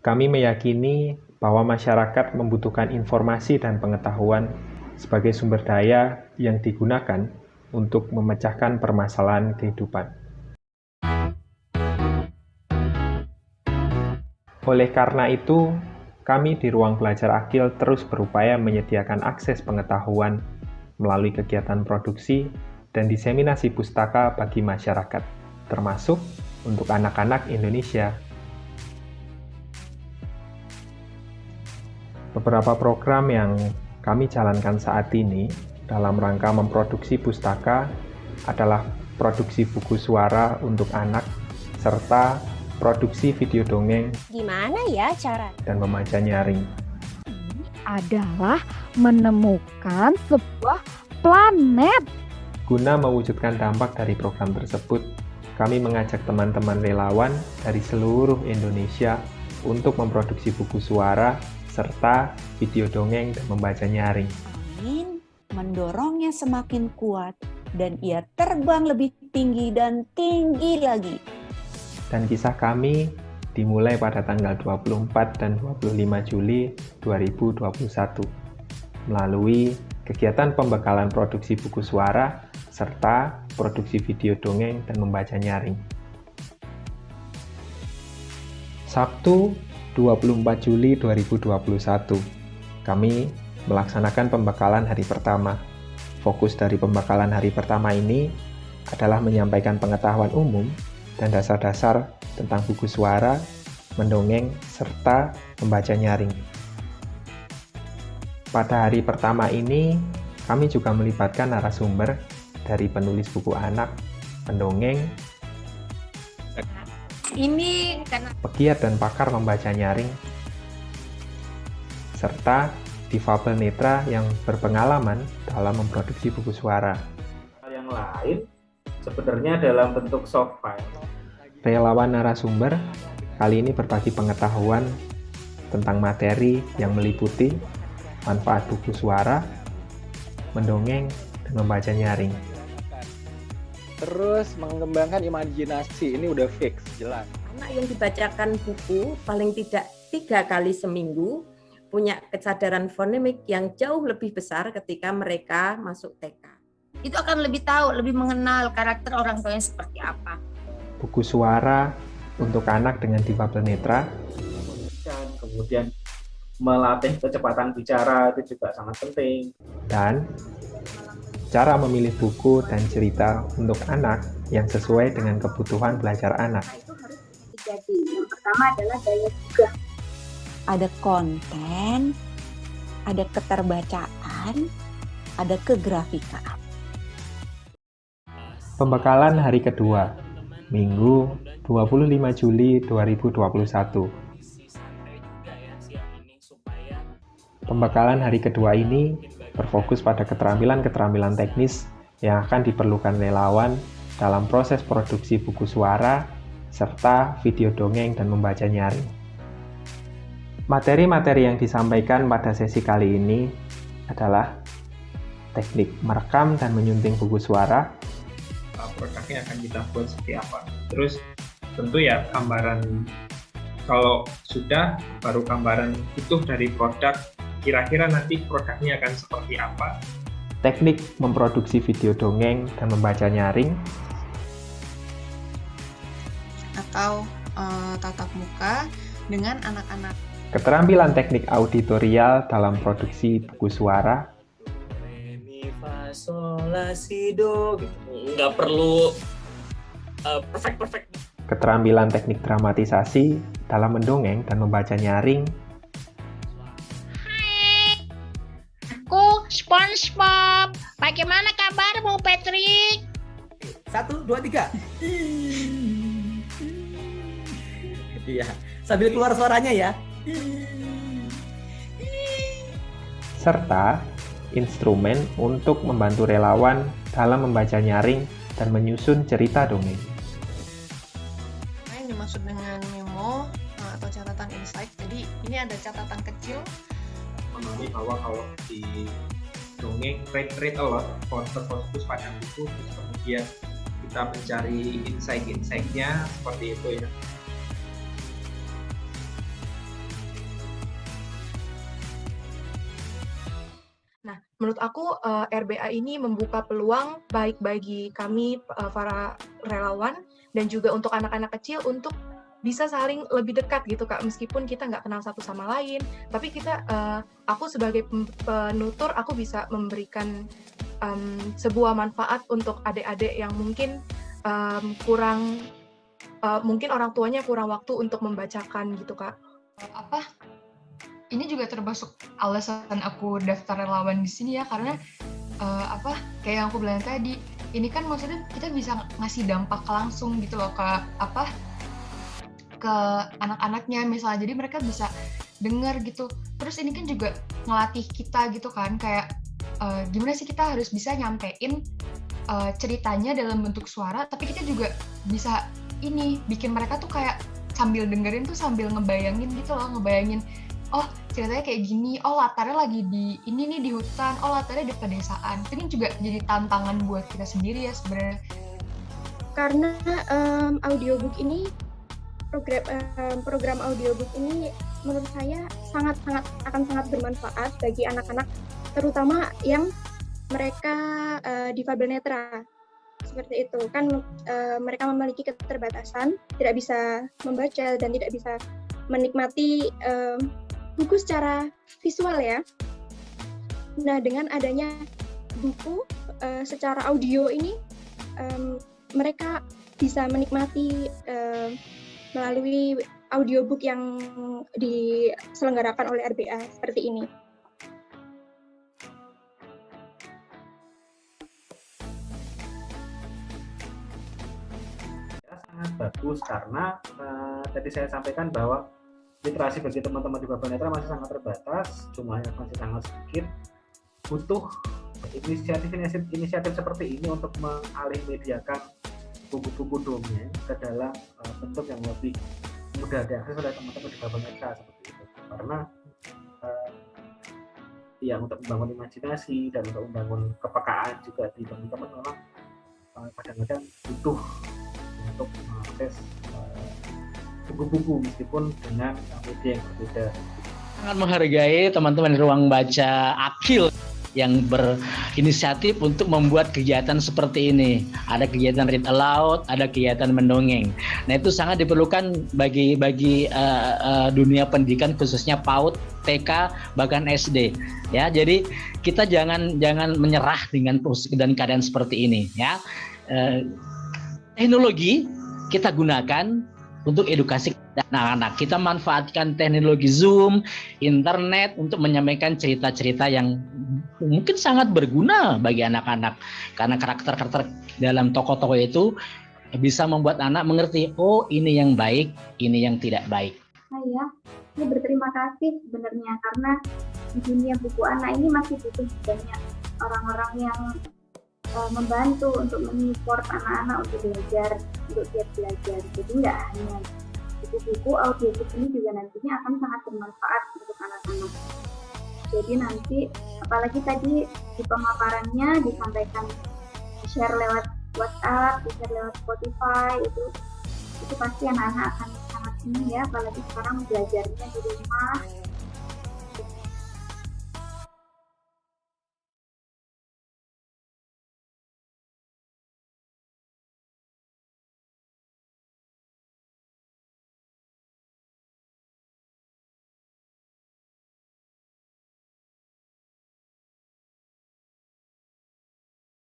Kami meyakini bahwa masyarakat membutuhkan informasi dan pengetahuan sebagai sumber daya yang digunakan untuk memecahkan permasalahan kehidupan. Oleh karena itu, kami di Ruang Belajar Akil terus berupaya menyediakan akses pengetahuan melalui kegiatan produksi dan diseminasi pustaka bagi masyarakat, termasuk untuk anak-anak Indonesia. Beberapa program yang kami jalankan saat ini dalam rangka memproduksi pustaka adalah produksi buku suara untuk anak, serta produksi video dongeng Gimana ya cara? dan membaca nyaring. Adalah menemukan sebuah planet. Guna mewujudkan dampak dari program tersebut, kami mengajak teman-teman relawan dari seluruh Indonesia untuk memproduksi buku suara serta video dongeng dan membaca nyaring. Angin mendorongnya semakin kuat dan ia terbang lebih tinggi dan tinggi lagi. Dan kisah kami dimulai pada tanggal 24 dan 25 Juli 2021 melalui kegiatan pembekalan produksi buku suara serta produksi video dongeng dan membaca nyaring. Sabtu 24 Juli 2021, kami melaksanakan pembekalan hari pertama. Fokus dari pembekalan hari pertama ini adalah menyampaikan pengetahuan umum dan dasar-dasar tentang buku suara, mendongeng, serta membaca nyaring. Pada hari pertama ini, kami juga melibatkan narasumber dari penulis buku anak, pendongeng, Ini karena pegiat dan pakar membaca nyaring, serta difabel netra yang berpengalaman dalam memproduksi buku suara. Yang lain sebenarnya dalam bentuk soft file. Relawan narasumber kali ini berbagi pengetahuan tentang materi yang meliputi manfaat buku suara, mendongeng, dan membaca nyaring. Terus mengembangkan imajinasi, ini udah fix, jelas. anak yang dibacakan buku paling tidak 3 kali seminggu punya kesadaran fonemik yang jauh lebih besar ketika mereka masuk TK. Itu akan lebih tahu, lebih mengenal karakter orang tuanya seperti apa. Buku suara untuk anak dengan difabel netra, Dan kemudian melatih kecepatan bicara itu juga sangat penting. dan cara memilih buku dan cerita untuk anak yang sesuai dengan kebutuhan belajar anak. Itu harus terjadi. Yang pertama adalah daya gugah. Ada konten, ada keterbacaan, ada kegrafikaan. Pembekalan hari kedua, Minggu 25 Juli 2021. Pembekalan hari kedua ini berfokus pada keterampilan-keterampilan teknis yang akan diperlukan relawan dalam proses produksi buku suara, serta video dongeng dan membaca nyaring. Materi-materi yang disampaikan pada sesi kali ini adalah teknik merekam dan menyunting buku suara, Produknya akan kita buat seperti apa. Terus tentu ya gambaran, kalau sudah baru gambaran utuh dari produk, kira-kira nanti produknya akan seperti apa. teknik memproduksi video dongeng dan membaca nyaring, atau tatap muka dengan anak-anak. keterampilan teknik auditorial dalam produksi buku suara, Mi, fa, sol, la, si, do gitu. Nggak perlu perfect. keterampilan teknik dramatisasi dalam mendongeng dan membaca nyaring, Aku SpongeBob. Bagaimana kabarmu, Patrick? 1, 2, 3. Iya, sambil keluar suaranya ya. serta instrumen untuk membantu relawan dalam membaca nyaring dan menyusun cerita dongeng. Nah, yang dimaksud dengan memo atau catatan insight. Jadi ini ada catatan kecil. Memahami bahwa kalau di dongeng read a lot, fokus pada buku, terus kemudian kita mencari insight-nya seperti itu ya. menurut aku RBA ini membuka peluang baik bagi kami para relawan dan juga untuk anak-anak kecil untuk bisa saling lebih dekat gitu Kak, meskipun kita nggak kenal satu sama lain, tapi aku sebagai penutur, aku bisa memberikan sebuah manfaat untuk adik-adik yang mungkin mungkin orang tuanya kurang waktu untuk membacakan gitu Kak. Ini juga termasuk alasan aku daftar relawan di sini ya, karena kayak yang aku bilang tadi, ini kan maksudnya kita bisa ngasih dampak langsung gitu loh ke anak-anaknya misalnya, jadi mereka bisa dengar gitu. Terus ini kan juga ngelatih kita gitu kan, kayak gimana sih kita harus bisa nyampein ceritanya dalam bentuk suara, tapi kita juga bisa bikin mereka tuh kayak sambil dengerin tuh sambil ngebayangin gitu loh, ngebayangin oh ceritanya kayak gini, oh latarnya lagi di ini nih di hutan, oh latarnya di pedesaan. Ini juga jadi tantangan buat kita sendiri ya sebenarnya. Karena audiobook ini program audiobook ini menurut saya akan sangat bermanfaat bagi anak-anak, terutama yang mereka difabel netra. Seperti itu kan, mereka memiliki keterbatasan, tidak bisa membaca dan tidak bisa menikmati buku secara visual ya. Nah, dengan adanya buku secara audio ini, mereka bisa menikmati melalui audiobook yang diselenggarakan oleh RBA seperti ini. Sangat bagus karena tadi saya sampaikan bahwa literasi bagi teman-teman di difabel netra masih sangat terbatas, jumlahnya masih sangat sedikit. Butuh inisiatif seperti ini untuk mengalih mediakan buku-buku dongeng ke dalam bentuk yang lebih mudah diakses oleh teman-teman di difabel netra seperti itu. Karena ya untuk membangun imajinasi dan untuk membangun kepekaan juga di teman-teman memang kadang-kadang butuh untuk mengakses buku-buku meskipun dengan media yang berbeda. Sangat menghargai teman-teman di ruang baca Akil yang berinisiatif untuk membuat kegiatan seperti ini. Ada kegiatan read aloud, ada kegiatan mendongeng. Nah, itu sangat diperlukan bagi dunia pendidikan khususnya PAUD, TK, bahkan SD. Ya, jadi kita jangan menyerah dengan keadaan seperti ini. Ya, teknologi kita gunakan untuk edukasi anak-anak. Kita manfaatkan teknologi Zoom, internet untuk menyampaikan cerita-cerita yang mungkin sangat berguna bagi anak-anak. Karena karakter-karakter dalam tokoh-tokoh itu bisa membuat anak mengerti, oh ini yang baik, ini yang tidak baik. Saya berterima kasih sebenarnya karena di dunia buku anak ini masih butuh banyak orang-orang yang membantu untuk mensupport anak-anak untuk belajar, untuk giat belajar. Jadi nggak hanya buku-buku, audiobook ini juga nantinya akan sangat bermanfaat untuk anak-anak. Jadi nanti, apalagi tadi di pemaparannya disampaikan share lewat WhatsApp, share lewat Spotify, itu pasti anak-anak akan sangat ini ya, apalagi sekarang belajarnya di rumah.